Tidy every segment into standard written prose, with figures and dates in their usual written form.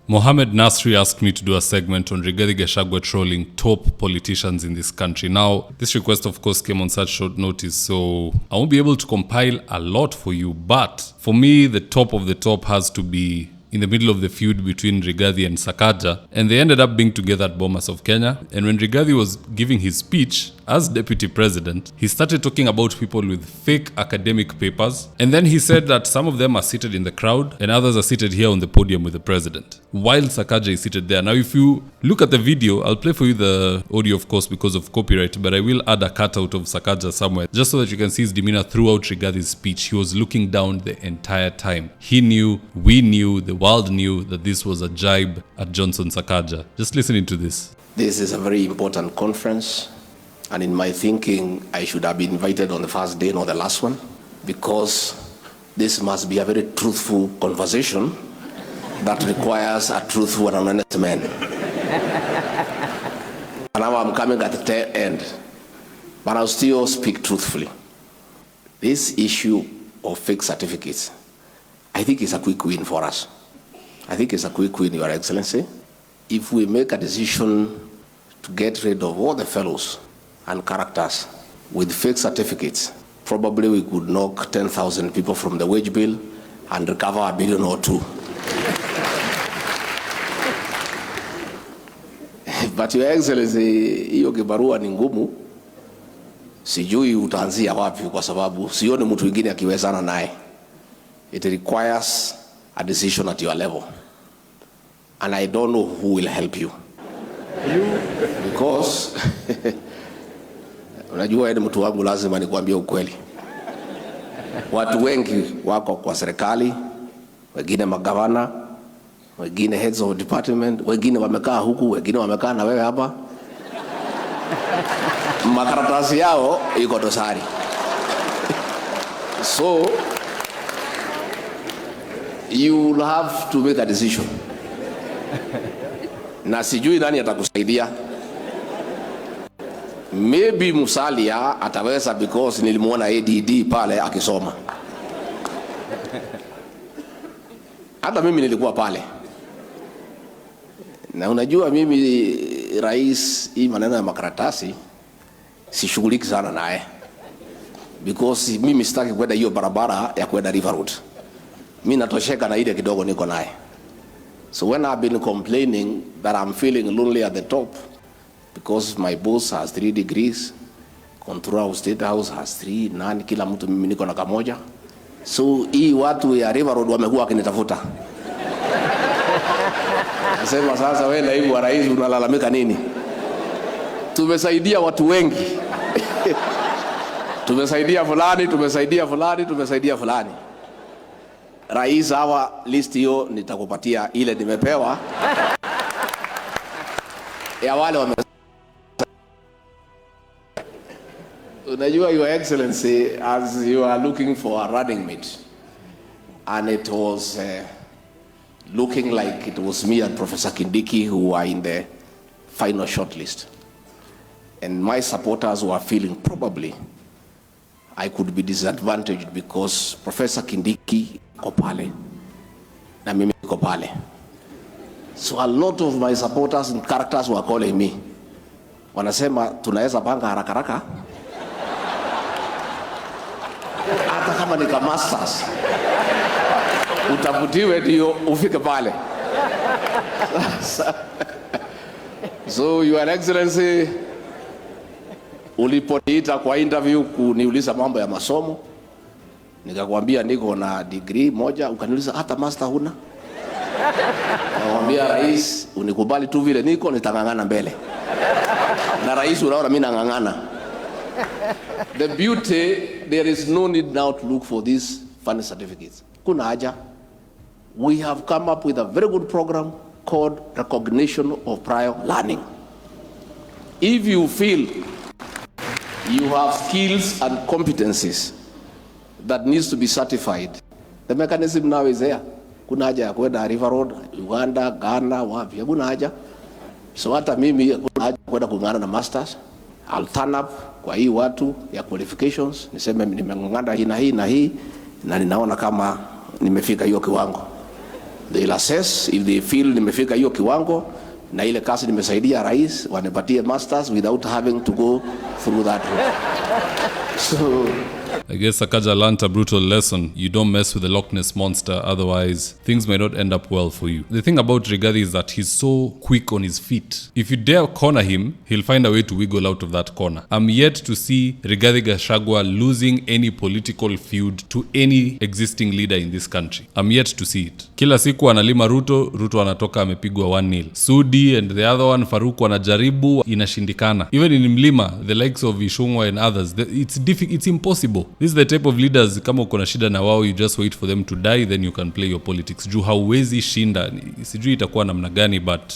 Mohamed Nasri asked me to do a segment on Gashaga trolling top politicians in this country. Now, this request of course came on such short notice, so I won't be able to compile a lot for you, but for me, the top of the top has to be in the middle of the feud between Rigathi and Sakaja, and they ended up being together at Bomas of Kenya. And when Rigathi was giving his speech as deputy president, he started talking about people with fake academic papers, and then he said that some of them are seated in the crowd and others are seated here on the podium with the president, while Sakaja is seated there. Now, if you look at the video, I'll play for you the audio of course because of copyright, but I will add a cutout of Sakaja somewhere just so that you can see his demeanor throughout Rigathi's speech. He was looking down the entire time. He knew, we knew, the world knew that this was a jibe at Johnson Sakaja. Just listen to this. This is a very important conference, and in my thinking, I should have been invited on the first day, not the last one, because this must be a very truthful conversation that requires a truthful and honest man. And now I'm coming at the tail end, but I'll still speak truthfully. This issue of fake certificates, I think it's a quick win for us. I think it's a quick win, Your Excellency. If we make a decision to get rid of all the fellows and characters with fake certificates, probably we could knock 10,000 people from the wage bill and recover $1 billion or $2 billion. But Your Excellency, hiyo kibarua ni ngumu. Sijui utaanzia wapi kwa sababu sioni mtu mwingine akiwezana naye. It requires a decision at your level. And I don't know who will help you. Because unajua ni mtu wangu, lazima nikwambie ukweli. Watu wengi wako kwa serikali, wengine magavana, wengine heads of department, wengine wamekaa huku, wengine wamekaa na wewe hapa. Makaratasi yao iko dosari. So you will have to make a decision. Na sijui nani atakusaidia. Maybe Musalia ataweza because nilimuona ADD pale akisoma. Hata mimi nilikuwa pale. Na unajua mimi rais, hii maneno ya makaratasi sishughuliki sana naye, because mimi sitaki kwenda hiyo barabara ya kwenda River Road. Mimi natosheka na ile kidogo niko naye. So when I've been complaining that I'm feeling lonely at the top because my boss has 3 degrees, controller of State House has 3, nani kila mtu, mimi niko na kamoja. So hii watu ya River Road wamekuwa wakinitafuta. Nasema sasa wewe naibu wa rais unalalamika nini? Tumesaidia watu wengi. Tumesaidia fulani, tumesaidia fulani, tumesaidia fulani. Rais, hawa list hiyo nitakupatia ile nimepewa. Ya wale wame. Unajua Your Excellency, as you are looking for a running mate, and it was looking like it was me and Professor Kindiki who were in the final shortlist. And my supporters were feeling probably I could be disadvantaged because Professor Kindiki ko pale na mimi ko pale. So a lot of my supporters and characters were calling me. Wanasema tunaweza panga haraka haraka. Hata kama ni kama masters. Utafutiwe ndio ufike pale. So Your Excellency, uliponiita kwa interview kuniuliza mambo ya masomo, nikakwambia niko na degree moja, ukaniuliza hata master huna. Nakwambia rais, unikubali tu vile niko, nitangangana mbele. Na rais unaona mimi nangangana. The beauty, there is no need now to look for these funny certificates. Kuna haja. We have come up with a very good program called recognition of prior learning. If you feel you have skills and competencies that needs to be certified, the mechanism now is there. Kuna haja ya kwenda River Road, Uganda, Ghana, wapi? Kuna haja. So hata mimi kuna haja kwenda kungana na masters. I'll turn up kwa hii watu ya qualifications, niseme nimengangana hii na hii na hii, na ninaona kama nimefika hiyo kiwango. They'll assess if they feel nimefika hiyo kiwango na ile kazi nimesaidia rais, wanipatie masters without having to go through that route. So I guess Sakaja learned a brutal lesson. You don't mess with the Loch Ness monster, otherwise things may not end up well for you. The thing about Rigathi is that he's so quick on his feet. If you dare corner him, he'll find a way to wiggle out of that corner. I'm yet to see Rigathi Gachagua losing any political feud to any existing leader in this country. I'm yet to see it. Kila siku analima Ruto anatoka amepigwa 1-0. Sudi and the other one, Faruku anajaribu, inashindikana. Even in Mlima, the likes of Ishungwa and others, it's impossible. This is the type of leaders, kama uko na shida na wao, you just wait for them to die, then you can play your politics. Juu hauwezi shinda. Sijui itakuwa namna gani, but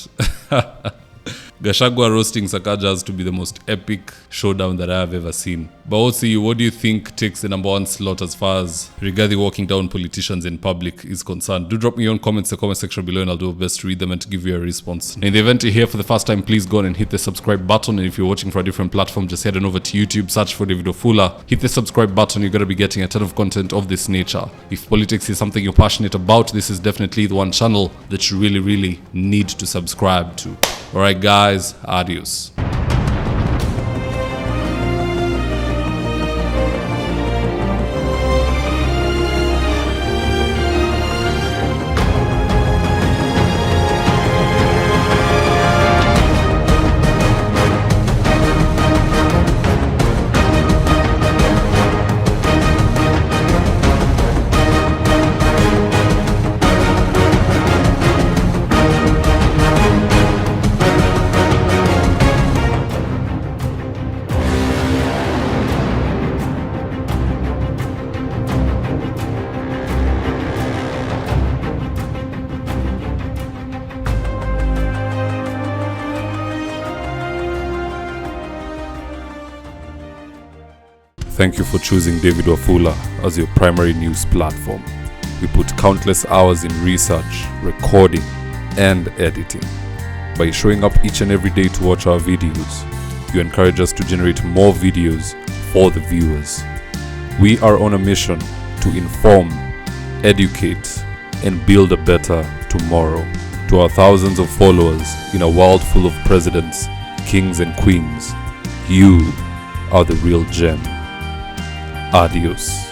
Gachagua roasting Sakaja has to be the most epic showdown that I have ever seen. But also, what do you think takes the number one slot as far as Rigathi walking down politicians in public is concerned? Do drop me your comments in the comment section below and I'll do my best to read them and to give you a response. In the event you're here for the first time, please go on and hit the subscribe button. And if you're watching for a different platform, just head on over to YouTube, search for David Ofula, hit the subscribe button. You're going to be getting a ton of content of this nature. If politics is something you're passionate about, this is definitely the one channel that you really, really need to subscribe to. Alright guys, adios. Thank you for choosing David Wafula as your primary news platform. We put countless hours in research, recording, and editing. By showing up each and every day to watch our videos, you encourage us to generate more videos for the viewers. We are on a mission to inform, educate, and build a better tomorrow. To our thousands of followers in a world full of presidents, kings, and queens, you are the real gem. Adios.